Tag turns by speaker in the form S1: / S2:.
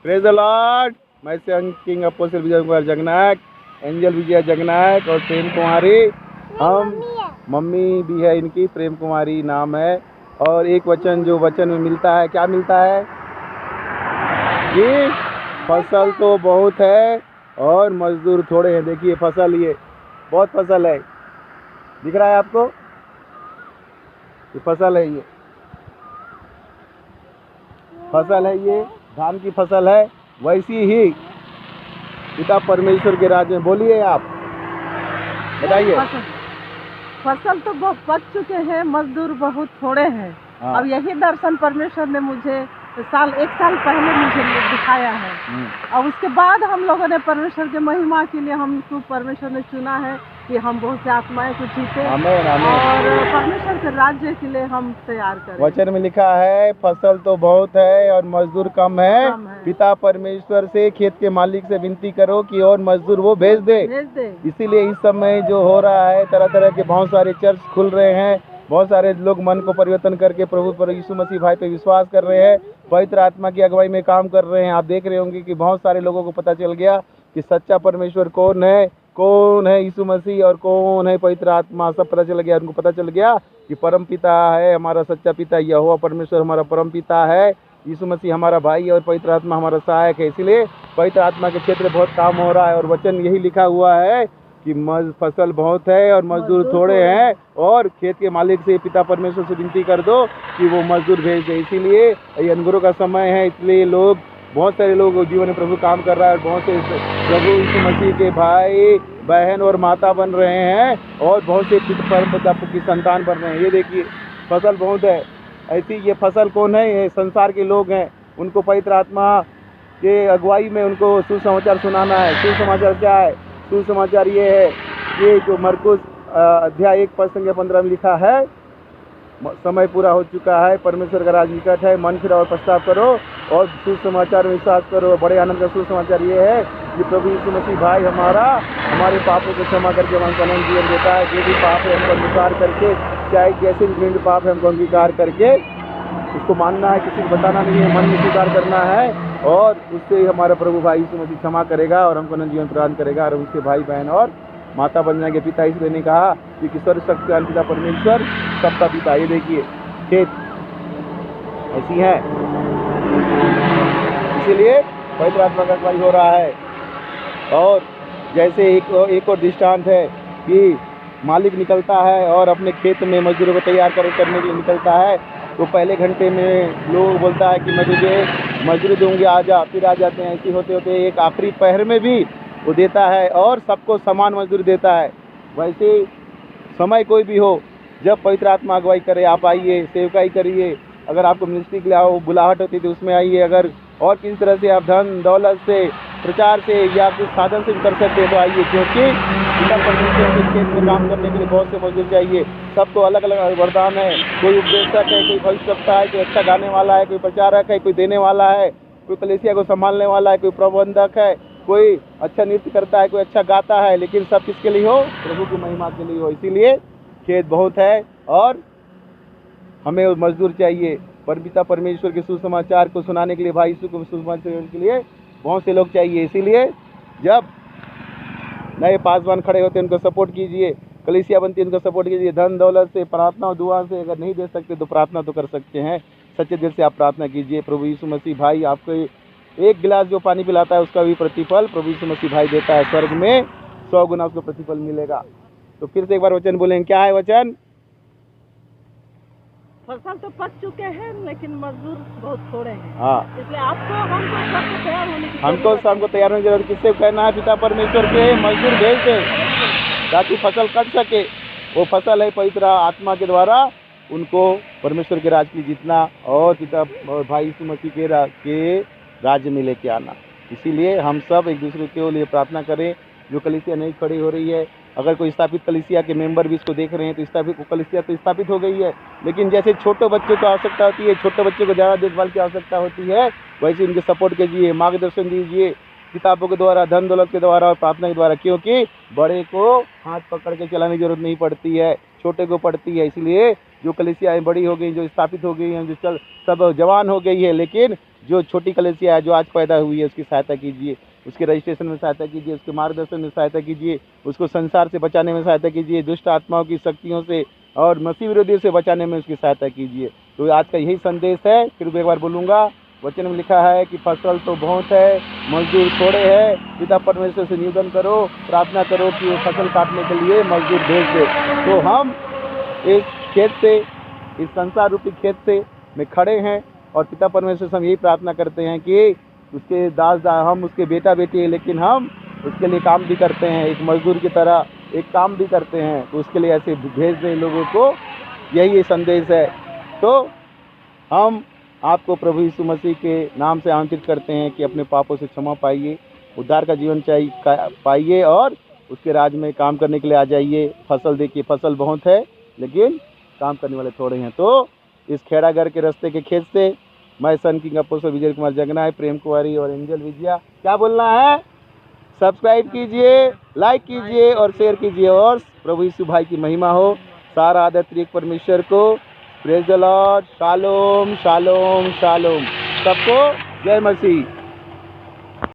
S1: Praise the Lord. मैं king apostle Vijay Kumar Jagnayak, angel विजय जगनायक और प्रेम कुमारी, हम मम्मी भी है इनकी, प्रेम कुमारी नाम है। और एक वचन जो वचन में मिलता है, क्या मिलता है कि फसल तो बहुत है और मजदूर थोड़े हैं। देखिए फसल, ये बहुत फसल है, दिख रहा है आपको, ये फसल है, ये फसल है, ये धान की फसल है। वैसी ही पिता परमेश्वर के राज्य में, बोलिए आप, बताइए।
S2: फसल तो बहुत पक चुके हैं, मजदूर बहुत थोड़े हैं।
S1: हाँ।
S2: अब यही दर्शन परमेश्वर ने मुझे एक साल पहले मुझे दिखाया है। और उसके बाद हम लोगों ने परमेश्वर के महिमा के लिए हमको परमेश्वर ने चुना है कि हम बहुत से आत्माएं को जीते और परमेश्वर के राज्य के लिए हम तैयार करें।
S1: वचन में लिखा है फसल तो बहुत है और मजदूर कम है। पिता परमेश्वर से, खेत के मालिक से विनती करो कि और मजदूर वो भेज दे। इसीलिए इस समय जो हो रहा है, तरह तरह के बहुत सारे चर्च खुल रहे हैं, बहुत सारे लोग मन को परिवर्तन करके प्रभु पर यीशु मसीह भाई पे विश्वास कर रहे हैं, पवित्र आत्मा की अगुवाई में काम कर रहे हैं। आप देख रहे होंगे कि बहुत सारे लोगों को पता चल गया कि सच्चा परमेश्वर कौन है यीशु मसीह, और कौन है पवित्र आत्मा, सब पता चल गया। उनको पता चल गया कि परम पिता है हमारा सच्चा पिता, यहोवा परमेश्वर हमारा परम पिता है, यीशु मसीह हमारा भाई और पवित्र आत्मा हमारा सहायक है। इसलिए पवित्र आत्मा के क्षेत्र में बहुत काम हो रहा है। और वचन यही लिखा हुआ है कि फसल बहुत है और मजदूर थोड़े हैं, और खेत के मालिक से, पिता परमेश्वर से विनती कर दो कि वो मजदूर भेज दे। इसीलिए ये अनुग्रह का समय है, इसलिए बहुत सारे लोग जीवन में प्रभु काम कर रहा है, और बहुत से प्रभु यीशु मसीह के भाई बहन और माता बन रहे हैं, और बहुत से पिता की संतान बन रहे हैं। ये देखिए फसल बहुत है। ऐसी ये फसल कौन है? ये संसार के लोग हैं, उनको पवित्र आत्मा के अगुवाई में उनको सुसमाचार सुनाना है। सुसमाचार क्या है? सुसमाचार ये है, ये जो मरकुस अध्याय 1:15 में लिखा है, समय पूरा हो चुका है, परमेश्वर का राज निकट है, मन फिराओ और पश्चाताप करो और सुसमाचार में विश्वास करो। बड़े आनंद का सुसमाचार ये है कि प्रभु यीशु मसीह भाई हमारे पापों को क्षमा करके हमको अनंत जीवन देता है। जो भी पाप है हमको अंगीकार करके, चाहे जैसे भी घृणित पाप है हमको अंगीकार करके उसको मानना है, किसी को बताना नहीं है, मन में स्वीकार करना है, और उससे हमारा प्रभु भाई यीशु मसीह क्षमा करेगा और हमको अनंत जीवन प्रदान करेगा, और उसके भाई बहन और माता बन जाएंगे। पिता इसलिए नहीं कहा कि स्वर्ग शक्तिमान पिता परमेश्वर सबका पिता। ये देखिए खेत ऐसी है, इसीलिए पवित्र आत्मा का अगुवाई हो रहा है। और जैसे एक और दृष्टांत है कि मालिक निकलता है और अपने खेत में मजदूरों को तैयार करने के लिए निकलता है, तो पहले घंटे में लोग बोलता है कि मैं तुझे मजदूरी दूंगी, आ जा, फिर आ जाते हैं। ऐसे होते होते एक आखिरी पहर में भी वो देता है और सबको समान मजदूरी देता है। वैसे समय कोई भी हो, जब पवित्र आत्मा अगुवाई करे, आप आइए, सेवकाई करिए। अगर आपको मिनिस्ट्री के लिए आओ, बुलाहट होती तो उसमें आइए। अगर और किसी तरह से आप धन दौलत से, प्रचार से या कुछ साधन से भी कर सकते हैं तो आइए, क्योंकि पिता परमेश्वर के खेत में काम करने के लिए बहुत से मजदूर चाहिए। सबको अलग अलग वरदान है, कोई उपदेशक है, कोई भविष्यवक्ता है, कोई अच्छा गाने वाला है, कोई प्रचारक है, कोई देने वाला है, कोई कलीसिया को संभालने वाला है, कोई प्रबंधक है, कोई अच्छा नृत्य करता है, कोई अच्छा गाता है, लेकिन सब किसके लिए हो? प्रभु की महिमा के लिए हो। इसीलिए खेत बहुत है और हमें मजदूर चाहिए। पिता परमेश्वर के सुसमाचार को सुनाने के लिए, भाई यीशु को सुसमाचार के लिए बहुत से लोग चाहिए। इसीलिए जब नए पासवान खड़े होते हैं उनको सपोर्ट कीजिए, कलीसिया बनती है उनको सपोर्ट कीजिए। धन दौलत से, प्रार्थना और दुआ से अगर नहीं दे सकते तो प्रार्थना तो कर सकते हैं। सच्चे दिल से आप प्रार्थना कीजिए। प्रभु यीशु मसीह भाई आपको एक गिलास जो पानी पिलाता है उसका भी प्रतिफल प्रभु यीशु मसीह भाई देता है। स्वर्ग में 100 गुना उसको प्रतिफल मिलेगा। तो फिर से एक बार वचन बोलेंगे, क्या है वचन?
S2: फसल तो पक चुके हैं लेकिन मजदूर बहुत थोड़े हैं।
S1: हाँ,
S2: इसलिए हमको तैयार होने की
S1: हमको तैयार होने की जरूरत। किससे कहना है? पिता परमेश्वर के मजदूर भेज दे ताकि फसल कट सके। वो फसल है पवित्र आत्मा के द्वारा उनको परमेश्वर के राज की जीतना और पिता और भाई यीशु मसीह के राज्य में लेके आना। इसीलिए हम सब एक दूसरे के लिए प्रार्थना करें। जो कलीसिया नहीं खड़ी हो रही है, अगर कोई स्थापित कलीसिया के मेंबर भी इसको देख रहे हैं तो कलीसिया तो स्थापित हो गई है, लेकिन जैसे छोटे बच्चों को आवश्यकता होती है, छोटे बच्चों को ज़्यादा देखभाल की आवश्यकता होती है, वैसे उनके सपोर्ट कीजिए, मार्गदर्शन दीजिए, किताबों के द्वारा, धन दौलत के द्वारा और प्रार्थना के द्वारा, क्योंकि बड़े को हाथ पकड़ के चलाने की जरूरत नहीं पड़ती है, छोटे को पड़ती है। इसलिए जो कलीसियाएँ बड़ी हो गई, जो स्थापित हो गई हैं, जो सब जवान हो गई है, लेकिन जो छोटी कलीसिया है जो आज पैदा हुई है उसकी सहायता कीजिए, उसके रजिस्ट्रेशन में सहायता कीजिए, उसके मार्गदर्शन में सहायता कीजिए, उसको संसार से बचाने में सहायता कीजिए, दुष्ट आत्माओं की शक्तियों से और मसीह विरोधियों से बचाने में उसकी सहायता कीजिए। तो आज का यही संदेश है। फिर भी एक बार बोलूँगा, वचन में लिखा है कि फसल तो बहुत है, मजदूर थोड़े हैं। पिता परमेश्वर से निवेदन करो, प्रार्थना करो कि वो फसल काटने के लिए मजदूर भेज दे। तो हम इस खेत से, इस संसार रूपी खेत से में खड़े हैं और पिता परमेश्वर से हम यही प्रार्थना करते हैं कि उसके हम उसके बेटा बेटी हैं, लेकिन हम उसके लिए काम भी करते हैं, एक मजदूर की तरह एक काम भी करते हैं। तो उसके लिए ऐसे भेज दें लोगों को, यही संदेश है। तो हम आपको प्रभु यीशु मसीह के नाम से आमंत्रित करते हैं कि अपने पापों से क्षमा पाइए, उद्धार का जीवन पाइए और उसके राज में काम करने के लिए आ जाइए। फसल देखिए, फसल बहुत है लेकिन काम करने वाले थोड़े हैं। तो इस खेड़ाघर के रास्ते के खेत से मैं सन किंग अपोस्टल विजय कुमार जगना, प्रेम कुमारी और एंजल विजया, क्या बोलना है, सब्सक्राइब कीजिए, लाइक कीजिए और शेयर कीजिए। और प्रभु यीशु भाई की महिमा हो। सारा आदर त्रिएक परमेश्वर को। Praise the Lord. Shalom shalom shalom. सबको जय मसीह।